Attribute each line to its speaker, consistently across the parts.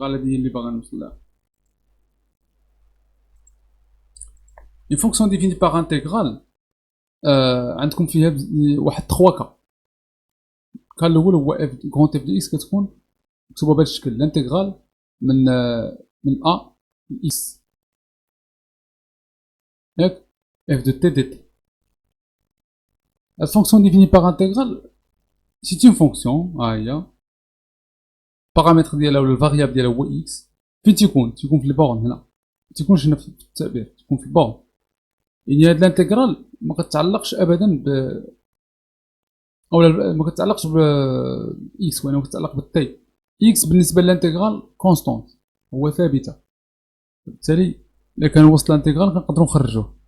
Speaker 1: هذه اللي باغي نوصل لها. une fonction définie par intégrale عندكم فيها واحد 3 كا. الكا الاول هو اف كونت اف دو اكس كتكون مكتوبه بهذا الشكل، الانتيغرال من من ا ل اكس، ياك اف دو تي دي تي. la fonction définie par intégrale c'est une fonction ها هي البارامتر ديالها ولا الفاريابل ديالها هو اكس. فين تيكون في البورن هنا، ما تيكونش هنا في التعبير، تيكون في البورن. يعني هاد الانتيغرال ما كتعلقش ابدا ب اولا ما كتعلقش ب اكس، وانما كتعلق بالتي. اكس بالنسبه للانتيغرال كونستونت، هو ثابته، بالتالي الا كان وسط الانتيغرال كنقدروا نخرجوه.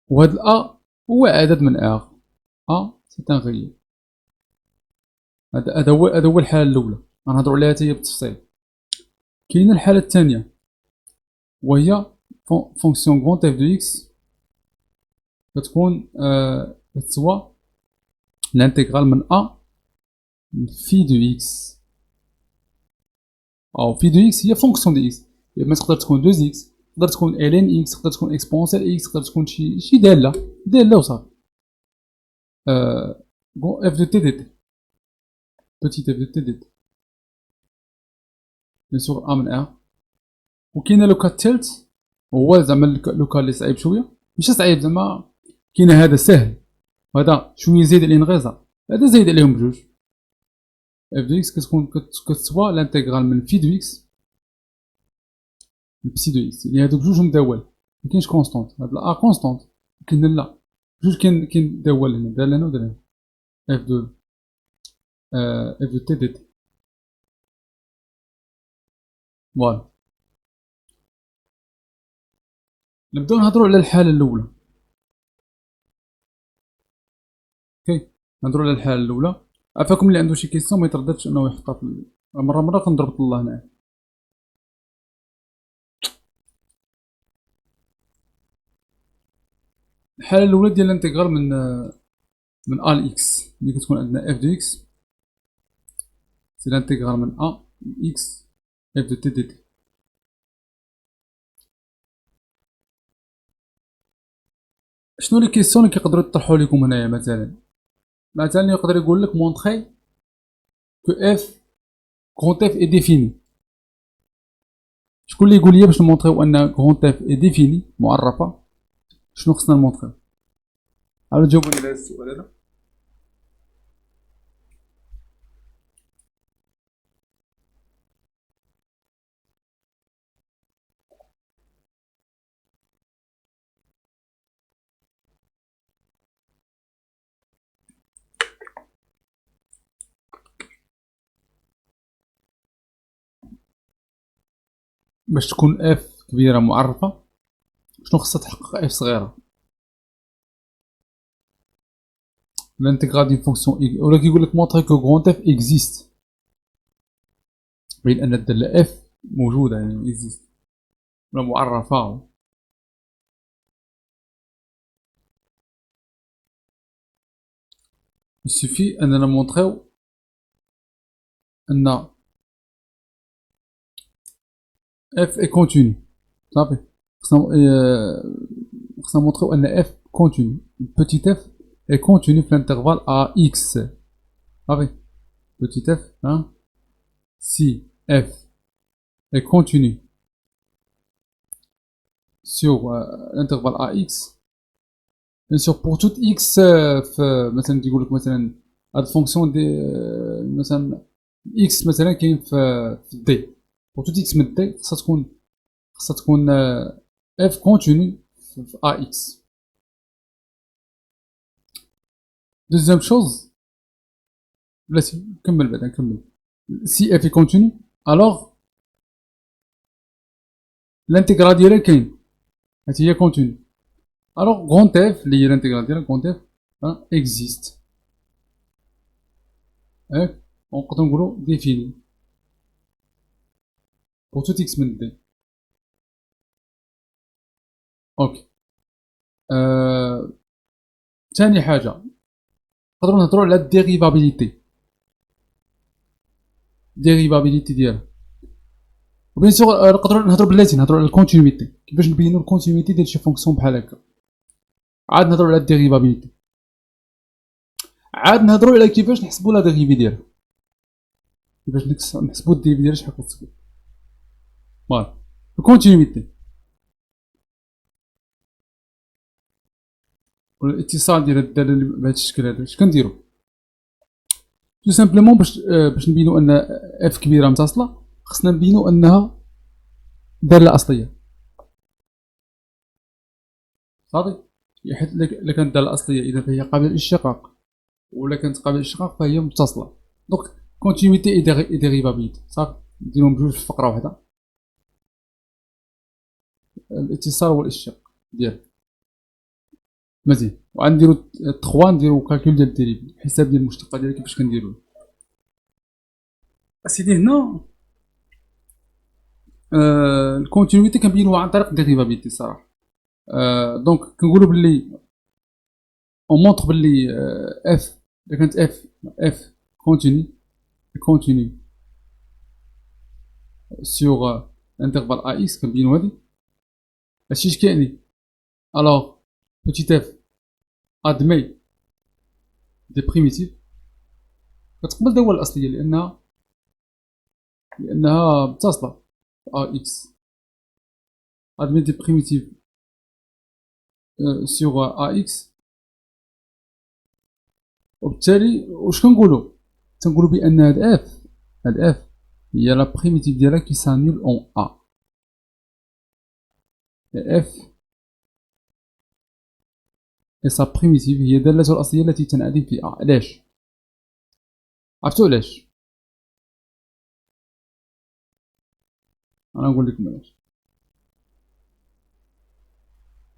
Speaker 1: وهاد الأ هو عدد من ار، أ سي ان غيي. هذا هو الحالة الأولى، غنهضروا عليها حتى هي بالتفصيل. كاينة الحالة الثانية وهي فونكسيون غونت اف دو اكس كتكون كتسوى الانتيغرال من أ في دو اكس، أو في دو اكس هي فونكسيون دو اكس. ما تقدر تكون 2 اكس، تقدر تكون الين اكس، تقدر تكون اكسبونسيال اكس، تقدر تكون شي دالة وصافي. اف دو تي دي تي، بوتيت اف دو تي دي تي، بيان سور ا من ا. وكاين لوكا الثالث هو زعما لوكا اللي صعيب شويه، ماشي صعيب زعما، كاين هذا سهل وهذا شويه زايد عليه نغيزه، هذا زايد عليهم بجوج. اف دو اكس كتكون كتسوى الانتيغرال من في دو اكس لبسي دو اكس، يعني هادوك جوج مداول، مكاينش كونستونت. هاد ا كونستونت، كاين لا جوج، كاين داول هنا، دال هنا ودال هنا. اف دو اف دو تي دي تي، فوالا. نبداو نهضروا على الحاله الاولى. اوكي، نهضروا على الحاله الاولى. عفاكم اللي عنده شي كيسيون ما يترددش انه يحطها في مره كنضرب الله هنايا. الحاله الاولى ديال الانتيغرال من ا ل اكس، ملي كتكون عندنا اف دو اكس سي الانتيغرال من ا ل اكس اف دو تي دي تي. شنو لي كيسيون اللي كيقدروا يطرحوا لكم هنايا؟ مثلا يقدر يقول لك مونطري كو اف كونت اف اي ديفيني. شكون اللي يقول لي باش نمونطريو ان كونت اف اي ديفيني معرفه؟ شنو خصنا نمونطريو؟ حاولوا تجاوبوني على هذا السؤال هذا. باش تكون اف كبيره معرفه شنو خصها تحقق اف صغيره؟ الانتيغرال دي فونكسيون ولا كيقول لك مونطري كو كونت اف اكزيست، بين ان الداله اف موجوده يعني اكزيست ولا معرفه. يسوفي اننا مونطريو ان اف اي كونتيني، صافي. خصنا نمونطريو ان اف كونتيني، بوتيت اف اي كونتيني في الانترفال ا اكس، صافي. بوتيت اف si f est continu sur l'intervalle ax. Bien sûr pour toute x في مثلا تيقول لك مثلا هاد الفونكسيون دي مثلا x مثلا كاين في دي، pour toute x من دي خاصها تكون f continu في ax. deuxième chose، بلاتي نكمل بعدا نكمل. si f est continu alors l'intégral ديالها كاين، حيت هي continu. alors grand f اللي هي l'intégral ديالها grand f existe. نقدروا نقولوا défini pour tout x من d. اوكي. ثاني حاجه نقدروا نهضروا على الديريفابيليتي. ديريفابيليتي ديالها. وبيان سور نقدروا نهضروا بلاتي، نهضروا على الكونتينيتي، كيفاش نبينوا الكونتينيتي ديال شي فونكسيون بحال هكا. عاد نهضروا على الديريفابيليتي، عاد نهضروا على كيفاش نحسبوا لا ديريفي ديالها، كيفاش نحسبوا الديريفي ديالها شحال كتسوي. فوالا الكونتينيتي ولا الاتصال ديال الداله بهذا الشكل هذا. اش كنديروا؟ تو سامبلومون باش نبينوا ان اف كبيره متصله، خصنا نبينوا انها داله اصليه. صافي، حيت الا كانت داله اصليه اذا فهي قابله للاشتقاق، ولا كانت قابله للاشتقاق فهي متصله. دونك كونتينيتي اي ديريفابيليتي صافي نديرهم بجوج في فقره واحده، الاتصال والاشتقاق ديالها مزيان. وغنديرو 3 نديرو كالكول ديال الديريفي، الحساب ديال المشتقه ديالها كيفاش كنديرو. اسيدي هنا الكونتينيتي كنبينوها عن طريق الديريفابيليتي الصراحه. دونك كنقولوا باللي اون مونطخ باللي اف اذا كانت اف كونتيني سيغ انترفال ا اكس، كنبينو هادي هادشي اش كيعني. الوغ بوتيت اف ادمي دي بريميتيف كتقبل داول الاصليه لانها متصله ا اكس. ادمي دي بريميتيف سيغ ا اكس، وبالتالي واش كنقولوا؟ تنقولوا بان هاد اف هي لا بريميتيف ديالها كي سانول اون ا. اف اي سا بريميتيف هي دالته الاصليه التي تنعدم في ا. علاش؟ عرفتوا علاش؟ انا نقول لكم علاش.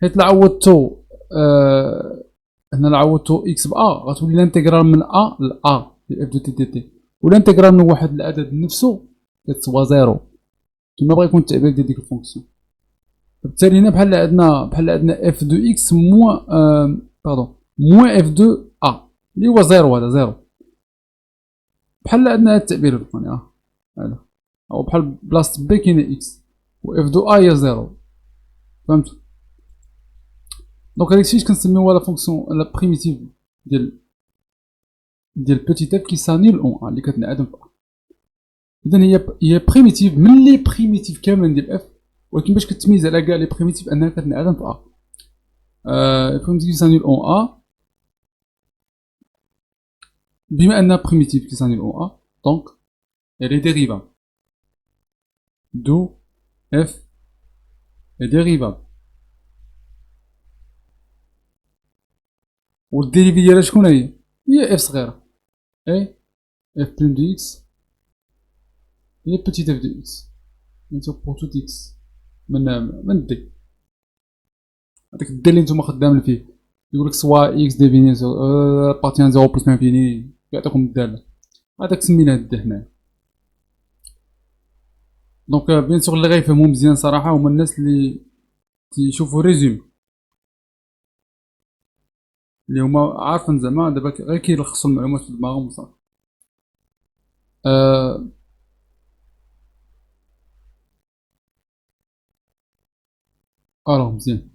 Speaker 1: حيت لا عوضتو هنا لا عوضتو اكس ب ا غتولي الانتيغرال من ا ل ا ديال اف دو تي دي تي، والانتيغرال من واحد العدد نفسه كتسوى زيرو كيما بغا يكون التعبير ديال ديك الفونكسيون. بالتالي هنا بحال عندنا اف دو اكس موان موان اف دو ا اللي هو زيرو. هذا زيرو بحال عندنا هاد التعبير الفلاني هذا، او بحال بلاصه بي كاينه اكس و اف دو ا هي زيرو. فهمت؟ دونك هاداك الشيء كنسميوه لا فونكسيون لا بريميتيف ديال بوتيت اف كي سانيل اون ا اللي كتنعدم في ا. اذا هي بريميتيف من لي بريميتيف كاملين ديال اف، ولكن باش كتميز على كاع لي بريميتيف انها كتنعدم في ا. بريميتيف كي سانيل اون ا، بما انها بريميتيف كي سانيل اون ا دونك elle est dérivable d'où f est dérivable. والديريفي ديالها شكون هي اف صغيره اي اف بريم دو اكس هي بوتيت اف دو اكس انتو بور توت اكس من دي. هذاك الدي اللي نتوما خدامين فيه يقولك سوا اكس ديفيني بارتيان زيرو بلس انفيني، يعطيكم الداله هذاك سميناه دي حنايا. دونك بيان سور اللي غيفهمو مزيان صراحه هما الناس اللي تيشوفوا ريزوم، اللي هما عارفين زعما دابا غير كيلخصوا المعلومات في دماغهم وصافي. الوغ مزيان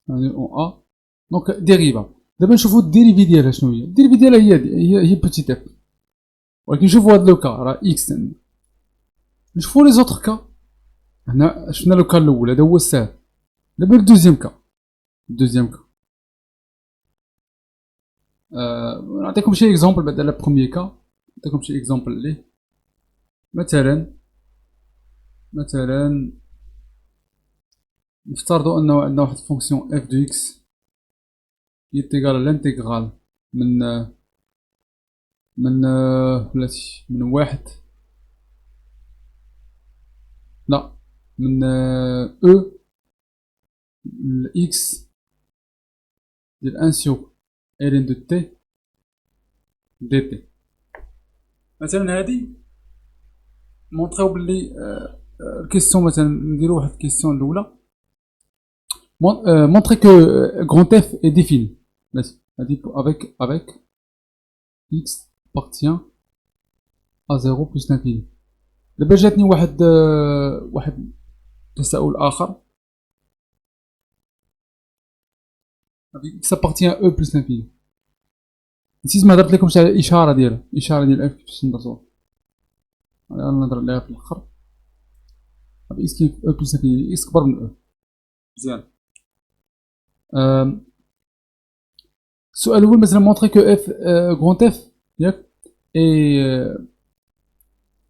Speaker 1: يعني اون ا دونك ديريفا. دابا نشوفو الديريفي ديالها شنو هي. الديريفي ديالها هي بوتيت اف، ولكن شوفو هاد لو كا راه اكس. نشوفو لي زوطخ كا. هنا شفنا لو كا الاول هذا هو الساهل. دابا الدوزيام كا نعطيكم شي اكزومبل بعد على بروميي كا. نعطيكم شي اكزومبل ليه. مثلا نفترضوا انه عندنا واحد فونكسيون اف دو اكس هي تيغال لانتيغرال من واحد لا من او اكس ديال ان سور الين دو تي دي تي. مثلا هادي مونطريو بلي الكيستيون مثلا نديرو واحد الكيستيون الاولى montrer que grand F est défini. Avec x appartient ا زيرو بلس لانفيني. دابا جاتني واحد تساؤل اخر. اكس ابارتيان او بلس لانفيني. نسيت ما هضرت لكمش على الاشاره ديالها، الاشاره ديال اف كيفاش ندرسوها. انا نهضر عليها في الاخر. اكس كيف او بلس لانفيني، اكس كبر من او. مزيان. السؤال الاول مثلا مونطري كو اف كغونت اف ياك اي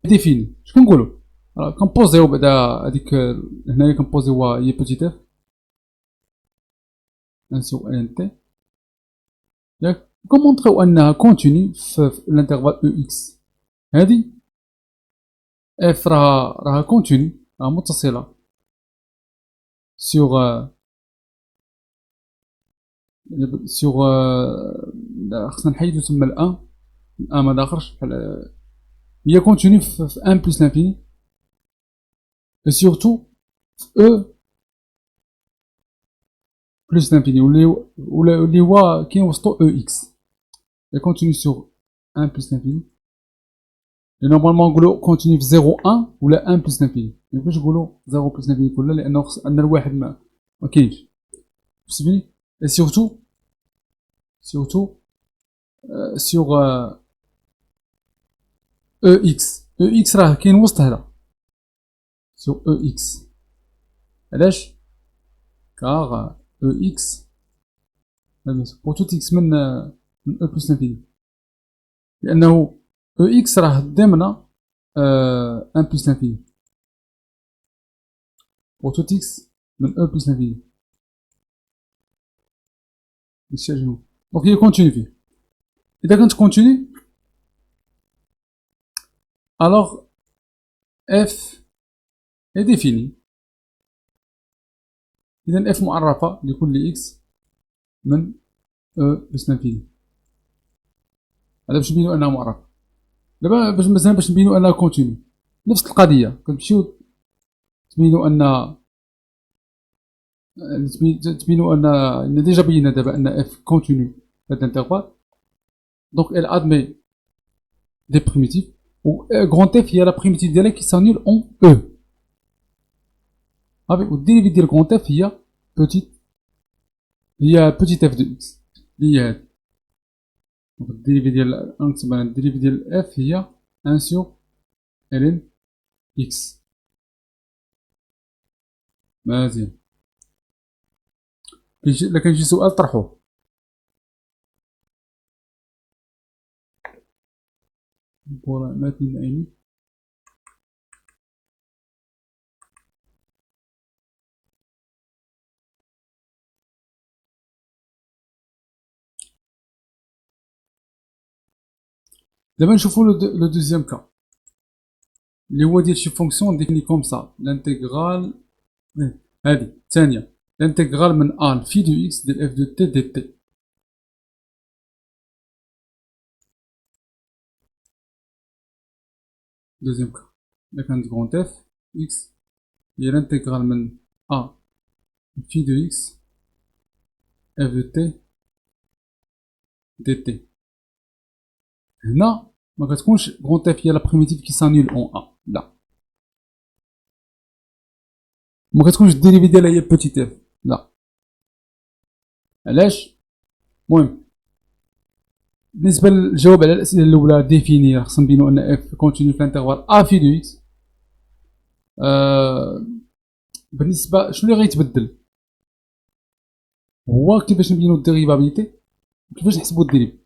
Speaker 1: ديفيني. اش كنقولوا؟ كنبوزيو بعدا هذيك هنايا كنبوزيوها هي بوتيت اف ان سو ان تي ياك، كنمونطريو انها كونتيني في الانترفال او اكس. هادي اف راها كونتيني، راها متصله سيغ سيغ خصنا نحيدو تما الان ما داخلش بحال هي كونتيني في ان بلس لانفيني et surtout E plus l'infini اللي هو كينوصلو EX et continue sur 1 plus l'infini et normalement نقولو continue في 0 1 ولا 1 plus l'infini. ميمكنش نقولو 0 plus l'infini كلها لأنه خص عندنا الواحد ما كاينش. فهمتيني؟ et surtout sur EX راه كاين وسط هذا sur EX. علاش؟ car EX pour tout X من E plus l'infini لأنه EX راه ضمن 1 plus l'infini pour tout X من E plus l'infini. دونك هي كونتيني فيه. إذا كانت كونتيني alors F est définie. إذا F معرفة لكل X من E plus l'infini. هذا باش نبينو أنها معرفة. دابا باش نبينو أنها كونتيني نفس القضية كنمشيو تبينو أن ديجا بينا دابا أن F كونتيني في هاد الانترفال. دونك elle admet des primitives و grand F هي لا primitive ديالها qui s'annule en E. و الديريفي ديال grand F هي petit f de x اللي هي هادي. دونك الديريفي ديال نكتب انا الديريفي ديال f هي 1 sur ln x. مزيان. إلا كان شي سؤال طرحوه. متن العيني. دابا نشوفو لو دوزيام كا اللي هو ديال شي فونكسيون ديفيني كوم سا لانتيغرال. هادي الثانية لانتيغرال من ا لفي دو اكس ديال اف دو تي دي تي. دوزيام كا إلا كانت كغونت اف اكس هي لانتيغرال من ا في دو اكس اف دو تي دي تي. هنا ما كتكونش كغونت اف هي لا بريميتيف كي سانيل اون ا، لا ما كتكونش الديريفي ديالها هي بوتيت اف، لا. علاش؟ المهم بالنسبه للجواب على الاسئله الاولى ديفيني خصنا نبينو ان اف كونتيني في الانترفال ا في دو اكس. بالنسبه شنو اللي غيتبدل هو كيفاش نبينو الديريفابيليتي وكيفاش نحسبو الديريفي.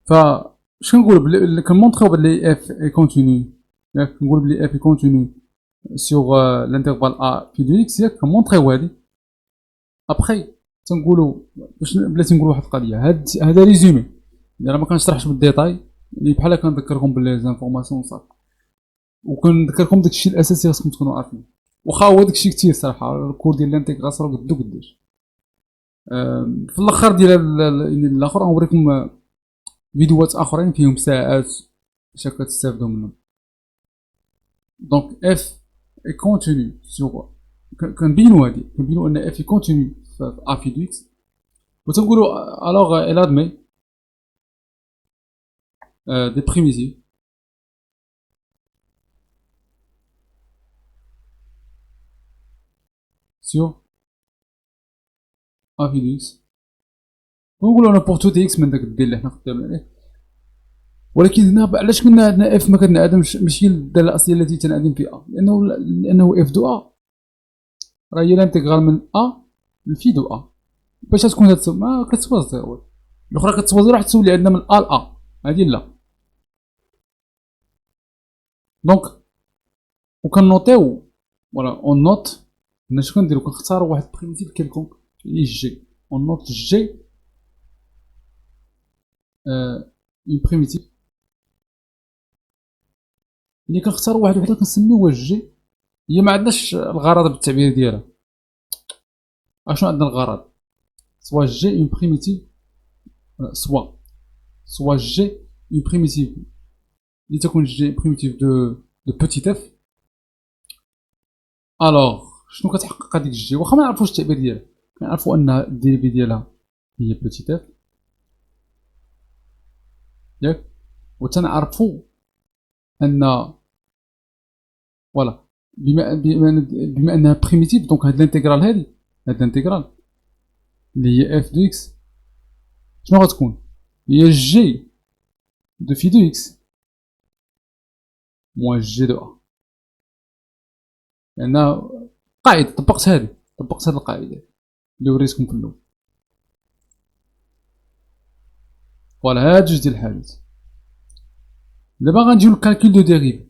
Speaker 1: فاش كنقولو كنمونطريو بلي اف اي كونتيني، ياك كنقول بلي اف اي كونتيني سيغ لانترفال ا في دو اكس، ياك كنمونطريو هادي. ابخي تنقولو باش بلاتي نقولو واحد القضيه، هذا ريزومي انا ما كنشرحش بالديتاي، اللي بحال كنذكركم بلي زانفورماسيون صافي، وكنذكركم داكشي الاساسي خاصكم تكونوا عارفين. واخا هو داكشي كتير صراحه الكور ديال الانتيغراسيون قدو قداش. في الاخر ديال الاخر غنوريكم فيديوهات اخرين فيهم ساعات باش كتستافدوا منهم. دونك اف اي كونتيني سيغ كنبينو هادي، كنبينو ان اف اي كونتيني في ا في دو اكس، و تنقولو الوغ ال ادمي des primitives sur a في دو x. ونقولوا انا بور تو دي اكس من داك الدير اللي حنا خدامين عليه. ولكن هنا علاش قلنا عندنا اف ما كنعدمش ماشي الداله الاصليه التي تنعدم في ا، لانه اف دو ا راه هي الانتيغرال من ا لفي دو ا. باش تكون هاد ما كتسوى زيرو، الاخرى كتسوى زيرو راح تسولي عندنا من ا ل ا، هادي لا. دونك وكنوطيو فوالا اون نوت. هنا شنو كنديرو؟ كنختارو واحد بريميتيف كيلكونك اللي جي. اون نوت جي اون بريميتيف اللي كنختارو واحد وحده كنسميوها جي. هي ما عندناش الغرض بالتعبير ديالها. اشنو عندنا الغرض؟ سوا جي اون بريميتيف، سوا جي اون بريميتيف اللي تكون جي بريميتيف دو بوتيت اف. الوغ شنو كتحقق هذيك الجي؟ واخا ما نعرفوش التعبير ديالها، كنعرفو ان الديريفي ديالها هي بوتيت اف ياك، وتنعرفو ان فوالا بما انها بريميتيف دونك هاد الانتيغرال هادي، هاد الانتيغرال اللي هي اف دو اكس شنو غتكون؟ هي جي دو في دو اكس موان جي دو ا. لان قاعده طبقت هادي، طبقت هاد القاعده اللي وريتكم في الاول. فوالا هاد جوج ديال الحالات. دابا غنجيو للكالكول دو ديريف.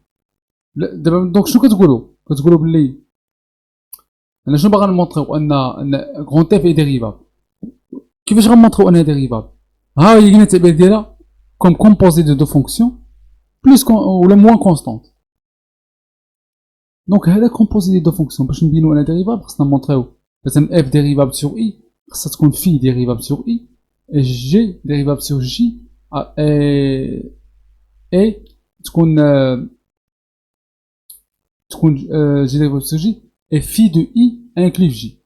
Speaker 1: دابا دونك شنو كتقولوا بلي انا شنو باغا نمونطريو؟ ان غون اف اي ديريفابل. كيفاش غنمونطريو انها ديريفابل؟ ها هي قلنا التعبير ديالها كوم كومبوزي دو فونكسيون بليس ولا موان كونستانت. دونك هذا كومبوزي دو فونكسيون باش نبينو انها ديريفابل خصنا نمونطريو مثلا اف ديريفابل سور اي خصها تكون في ديريفابل سور اي، جي ديريفابل سور جي، اي تكون جي ديريفابل سور جي اي في دو اي انكلي في جي.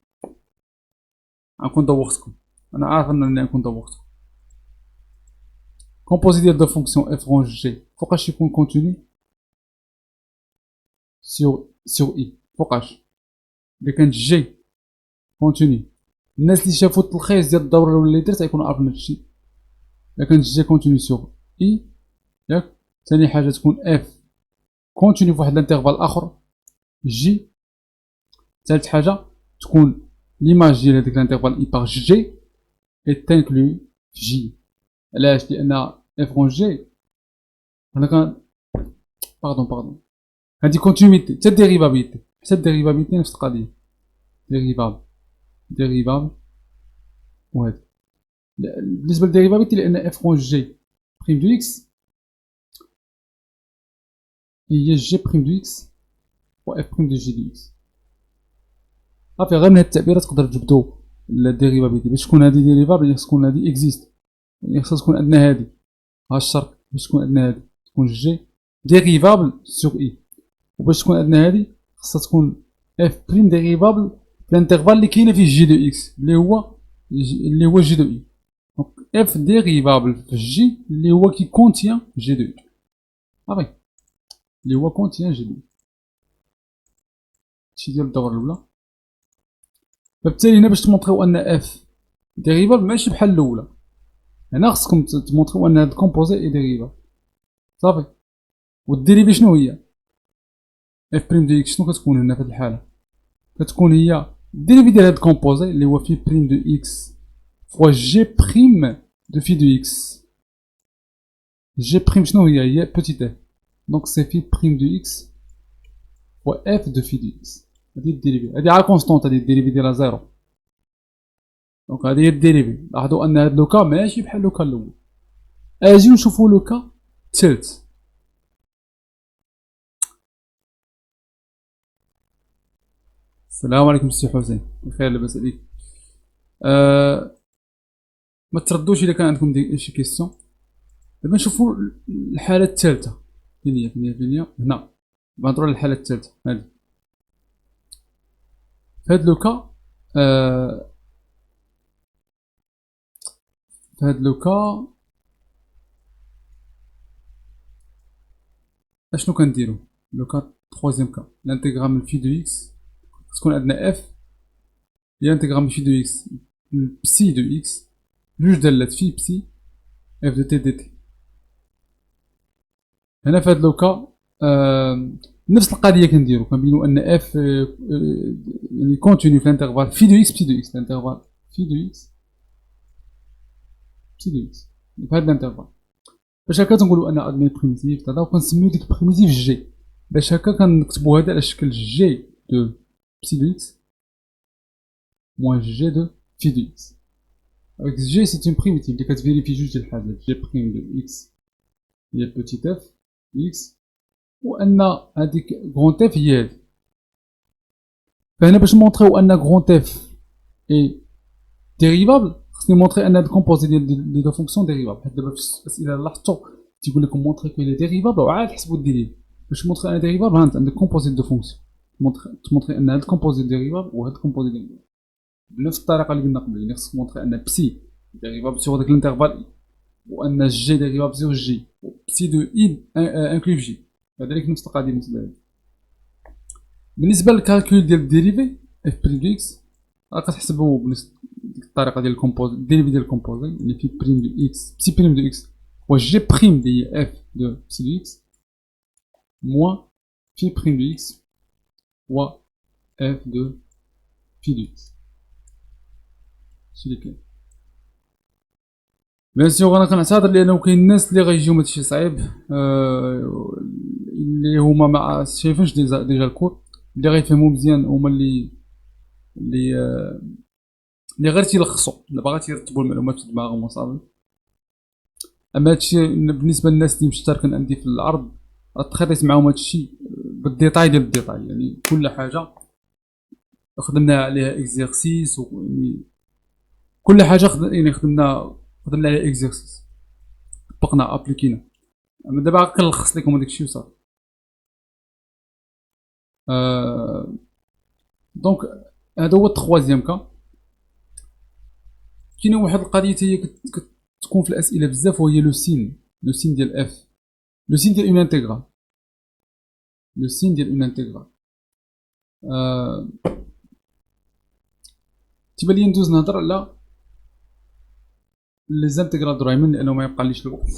Speaker 1: غنكون دوختكم، انا عارف انني غنكون دوختكم. كومبوزي ديال دو فونكسيون اف رونج جي فوقاش يكون كونتيني سور اي. فوقاش اذا كانت جي كونتيني، الناس اللي شافوا التلخيص ديال الدوره الاولى اللي درت غيكونوا عارفين هادشي. اذا كانت جي كونتيني سور اي ياك، ثاني حاجه تكون اف كونتيني فواحد الانترفال اخر جي. ثالث حاجه تكون ليماج ديال هذاك الانترفال اي باغ جي اي تانكلو جي. علاش؟ لان اف رونج جي هنا كان باردون هادي كونتينيتي حتى ديريفابيلتي، حتى ديريفابيلتي نفس القضيه. ديريفابل وهادي بالنسبه للديريفابيلتي لان اف رونج جي بريم دو اكس هي جي بريم دو اكس و اف بريم دو جي دو اكس. صافي غير من هاد التعبيرات تقدر تجبدو الديريفابيلتي. باش تكون هادي ديريفابل خص تكون هادي اكزيست، يعني خصها تكون عندنا هادي. ها الشرط باش تكون عندنا هادي تكون جي ديريفابل سور اي، وباش تكون عندنا هادي خصها تكون اف بريم ديريفابل في الانترفال اللي كاينه فيه جي دو اكس اللي هو جي دو اي. دونك اف ديريفابل في جي اللي هو كي كونتيان جي دو اي. صافي اللي هو كونتيان جي دو اي. هادشي ديال الدوره الاولى. فبالتالي هنا باش تمونطريو ان اف ديريفابل ماشي بحال الاولى، هنا خصكم تمونطريو ان هاد كومبوزي اي ديريفابل. صافي والديريفي شنو هي؟ اف بريم دو اكس شنو كتكون هنا في هاد الحاله؟ كتكون هي الديريفي ديال هاد الكومبوزي اللي هو في بريم دو اكس فوا جي بريم دو في دو اكس. جي بريم شنو هي بوتيت اف، دونك سي في بريم دو اكس فوا اف دو في دو اكس. هادي الديريفي، هادي عا كونستونت، هادي الديريفي ديالها زيرو. دونك هادي هي الديريفي. لاحظوا ان هاد لوكا ماشي بحال لوكا الاول. اجيو نشوفو لوكا الثالث. السلام عليكم سي حسين، بخير لاباس عليك؟ ما تردوش الا كان عندكم شي كيسيون. دابا نشوفو الحاله الثالثه. فين هي هنا. نهضروا على الحاله الثالثه هادي. في هاد لوكا في هاد لوكا اشنو كنديرو لو كا تخوازيام كا الانتيغرال من في دو اكس تكون عندنا اف هي الانتيغرال من في دو اكس بسي دو اكس جوج دالات في بسي اف دو تي دي تي. هنا في هاد لوكا نفس القضيه كنديرو كنبينو ان اف يعني كونتينيو في الانترفال في دو اكس بسي دو اكس الانترفال في دو اكس بسي دو اكس في هاد الانترفال باش هكا تنقولو ان ادمين بريميتيف تاع وكنسميو ديك بريميتيف جي باش هكا كنكتبو هذا على شكل جي دو بسي دو اكس موان جي دو في دو اكس. avec g c'est une primitive اللي كتفيريفي جوج ديال الحاجات g بريم دو اكس هي بوتيت اف اكس وان هذيك غونت اف هي هادي. فهنا باش نمونطريو ان غونت اف اي ديريفابل خصني نمونطري ان هاد الكومبوزي ديال لي دو فونكسيون ديريفابل حيت دابا في الاسئله لاحظتو تيقول لكم مونطري كو لي ديريفابل وعاد حسبوا الدليل باش تمونطري ان ديريفابل هانت عندك كومبوزي دو فونكسيون تمونطري ان هاد الكومبوزي ديريفابل وهاد الكومبوزي ديريفابل بنفس الطريقه اللي قلنا قبل يعني خصك تمونطري ان بسي ديريفابل سور داك الانترفال وان جي ديريفابل سور جي بسي دو اي انكلوف جي كذلك نفس القضيه بالنسبه لهذا. بالنسبه للكالكول ديال الديريفي اف بريم دو اكس راه كتحسبو بنفس ديك الطريقه ديال الكومبوز الديريفي ديال الكومبوزي اللي فيه بريم دو اكس بسي بريم دو اكس هو جي بريم اللي هي اف دو بسي دو اكس موان في بريم دو اكس و اف دو في دو اكس شي اللي كاين. بيان سور انا كنعتذر لانه كاين الناس اللي غيجيهم هادشي صعيب اللي هما ما شايفينش ديجا الكود اللي غيفهموا مزيان هما اللي اللي غير تيلخصوا اللي باغا تيرتبوا المعلومات في دماغهم وصافي. اما هادشي بالنسبه للناس اللي مشتركين عندي في العرض تخيطيت معاهم هادشي بالديتاي ديال الديتاي يعني كل حاجه خدمنا عليها اكزيرسيس يعني كل حاجه يعني خدمنا عليها اكزيرسيس طبقنا ابليكينا. اما دابا كنلخص لكم هاداك وصافي. دونك هذا هو التخوازيام كا. كاينه واحد القضيه هي كتكون في الاسئله بزاف وهي لو سين ديال اف لو سين ديال اون انتيغرال لو سين ديال اون انتيغرال. تيبان لي ندوز نهضر على لي زانتيغرال درايمن لانه ما يبقى ليش الوقت.